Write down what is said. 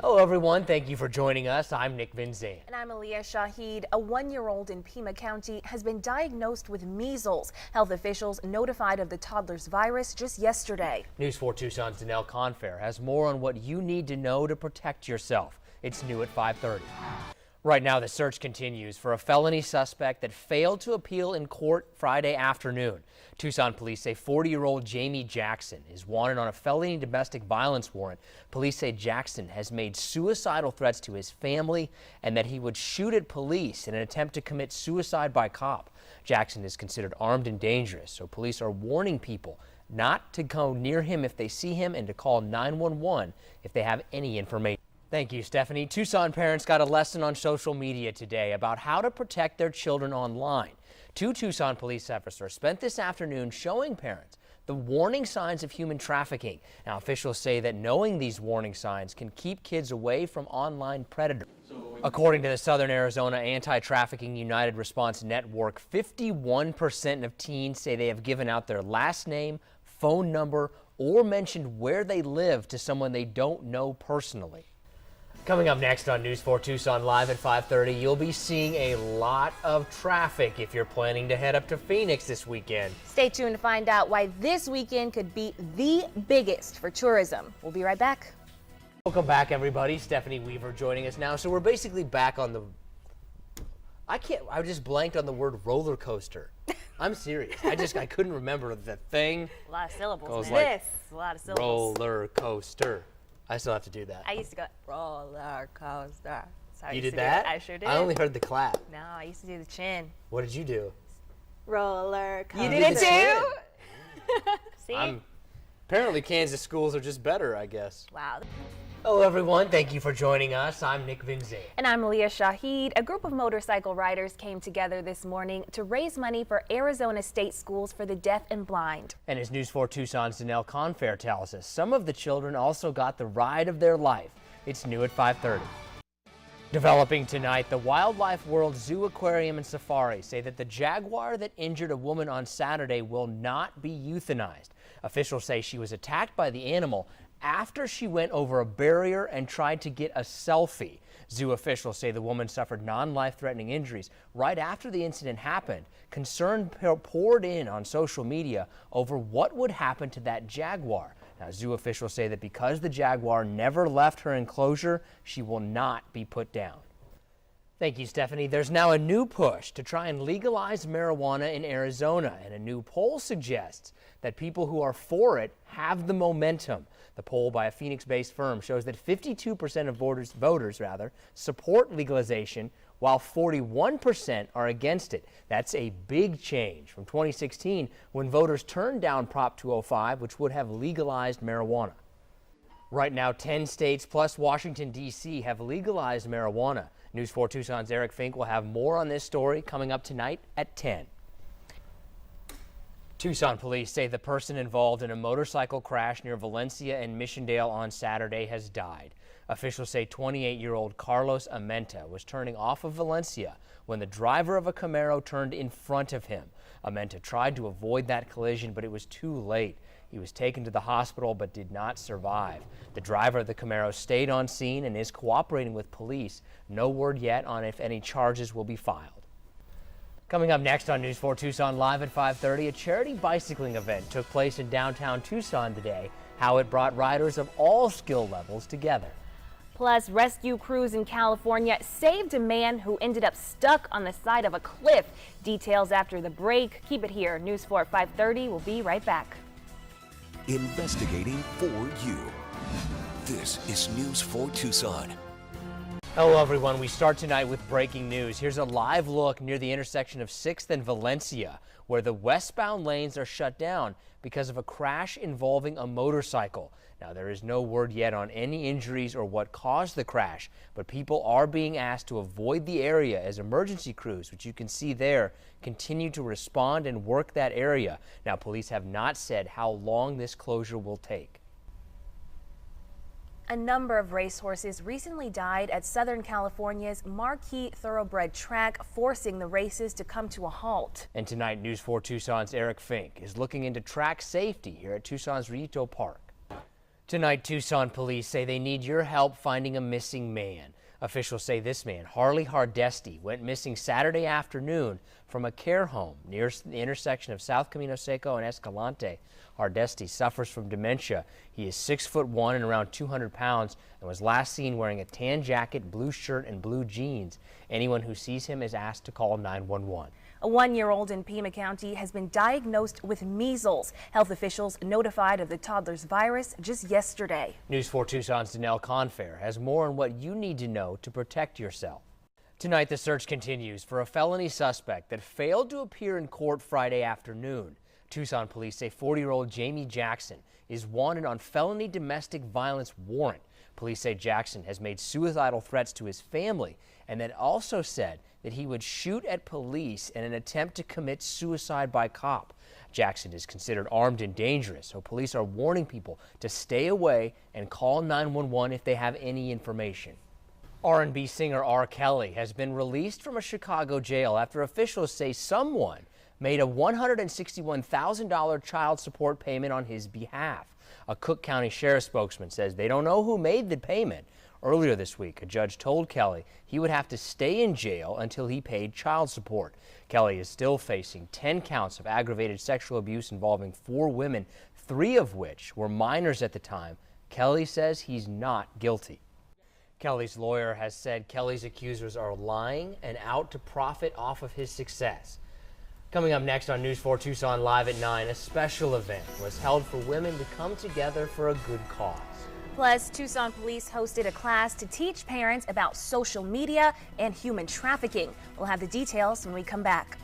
Hello everyone, thank you for joining us. I'm Nick Vinzane. And I'm Aliyah Shahid. A 1-year-old in Pima County has been diagnosed with measles. Health officials notified of the toddler's virus just yesterday. News 4 Tucson's Danelle Confair has more on what you need to know to protect yourself. It's new at 5:30. Right now, the search continues for a felony suspect that failed to appeal in court Friday afternoon. Tucson police say 40-year-old Jamie Jackson is wanted on a felony domestic violence warrant. Police say Jackson has made suicidal threats to his family and that he would shoot at police in an attempt to commit suicide by cop. Jackson is considered armed and dangerous, so police are warning people not to go near him if they see him and to call 911 if they have any information. Thank you, Stephanie. Tucson parents got a lesson on social media today about how to protect their children online. 2 Tucson police officers spent this afternoon showing parents the warning signs of human trafficking. Now, officials say that knowing these warning signs can keep kids away from online predators. According to the Southern Arizona Anti-Trafficking United Response Network, 51% of teens say they have given out their last name, phone number, or mentioned where they live to someone they don't know personally. Coming up next on News 4 Tucson Live at 5:30, you'll be seeing a lot of traffic if you're planning to head up to Phoenix this weekend. Stay tuned to find out why this weekend could be the biggest for tourism. We'll be right back. Welcome back, everybody. Stephanie Weaver joining us now. So we're basically back on the... I just blanked on the word roller coaster. I'm serious. I couldn't remember the thing. A lot of syllables, man. Like a lot of syllables. Roller coaster. I still have to do that. I used to go roller coaster. So you did that? I sure did. I only heard the clap. No, I used to do the chin. What did you do? Roller coaster. You did it too? See? Apparently Kansas schools are just better, I guess. Wow. Hello everyone, thank you for joining us. I'm Nick Vinzane. And I'm Aliyah Shahid. A group of motorcycle riders came together this morning to raise money for Arizona state schools for the deaf and blind. And as News 4 Tucson's Danelle Confair tells us, some of the children also got the ride of their life. It's new at 5:30. Developing tonight, the Wildlife World Zoo Aquarium and Safari say that the jaguar that injured a woman on Saturday will not be euthanized. Officials say she was attacked by the animal after she went over a barrier and tried to get a selfie. Zoo officials say the woman suffered non-life-threatening injuries right after the incident happened. Concern poured in on social media over what would happen to that jaguar. Now, zoo officials say that because the jaguar never left her enclosure, she will not be put down. Thank you, Stephanie. There's now a new push to try and legalize marijuana in Arizona, and a new poll suggests that people who are for it have the momentum. The poll by a Phoenix-based firm shows that 52% of voters support legalization, while 41% are against it. That's a big change from 2016, when voters turned down Prop 205, which would have legalized marijuana. Right now, 10 states plus Washington, D.C. have legalized marijuana. News 4 Tucson's Eric Fink will have more on this story coming up tonight at 10. Tucson police say the person involved in a motorcycle crash near Valencia and Missiondale on Saturday has died. Officials say 28-year-old Carlos Amenta was turning off of Valencia when the driver of a Camaro turned in front of him. Amenta tried to avoid that collision, but it was too late. He was taken to the hospital but did not survive. The driver of the Camaro stayed on scene and is cooperating with police. No word yet on if any charges will be filed. Coming up next on News 4 Tucson Live at 5:30, a charity bicycling event took place in downtown Tucson today. How it brought riders of all skill levels together. Plus, rescue crews in California saved a man who ended up stuck on the side of a cliff. Details after the break. Keep it here. News 4 at 5:30. We'll be right back. Investigating for you. This is News 4 Tucson. Hello everyone, we start tonight with breaking news. Here's a live look near the intersection of 6th and Valencia, where the westbound lanes are shut down because of a crash involving a motorcycle. Now, there is no word yet on any injuries or what caused the crash, but people are being asked to avoid the area as emergency crews, which you can see there, continue to respond and work that area. Now, police have not said how long this closure will take. A number of racehorses recently died at Southern California's Marquis Thoroughbred track, forcing the races to come to a halt. And tonight, News 4 Tucson's Eric Fink is looking into track safety here at Tucson's Rito Park. Tonight, Tucson police say they need your help finding a missing man. Officials say this man, Harley Hardesty, went missing Saturday afternoon from a care home near the intersection of South Camino Seco and Escalante. Hardesty suffers from dementia. He is 6'1" and around 200 pounds and was last seen wearing a tan jacket, blue shirt, and blue jeans. Anyone who sees him is asked to call 911. A 1-year-old in Pima County has been diagnosed with measles. Health officials notified of the toddler's virus just yesterday. News 4 Tucson's Danelle Confair has more on what you need to know to protect yourself. Tonight, the search continues for a felony suspect that failed to appear in court Friday afternoon. Tucson police say 40-year-old Jamie Jackson is wanted on felony domestic violence warrant. Police say Jackson has made suicidal threats to his family and then also said that he would shoot at police in an attempt to commit suicide by cop. Jackson is considered armed and dangerous, so police are warning people to stay away and call 911 if they have any information. R&B singer R. Kelly has been released from a Chicago jail after officials say someone made a $161,000 child support payment on his behalf. A Cook County Sheriff's spokesman says they don't know who made the payment. Earlier this week, a judge told Kelly he would have to stay in jail until he paid child support. Kelly is still facing 10 counts of aggravated sexual abuse involving 4 women, 3 of which were minors at the time. Kelly says he's not guilty. Kelly's lawyer has said Kelly's accusers are lying and out to profit off of his success. Coming up next on News 4 Tucson Live at 9, a special event was held for women to come together for a good cause. Plus, Tucson police hosted a class to teach parents about social media and human trafficking. We'll have the details when we come back.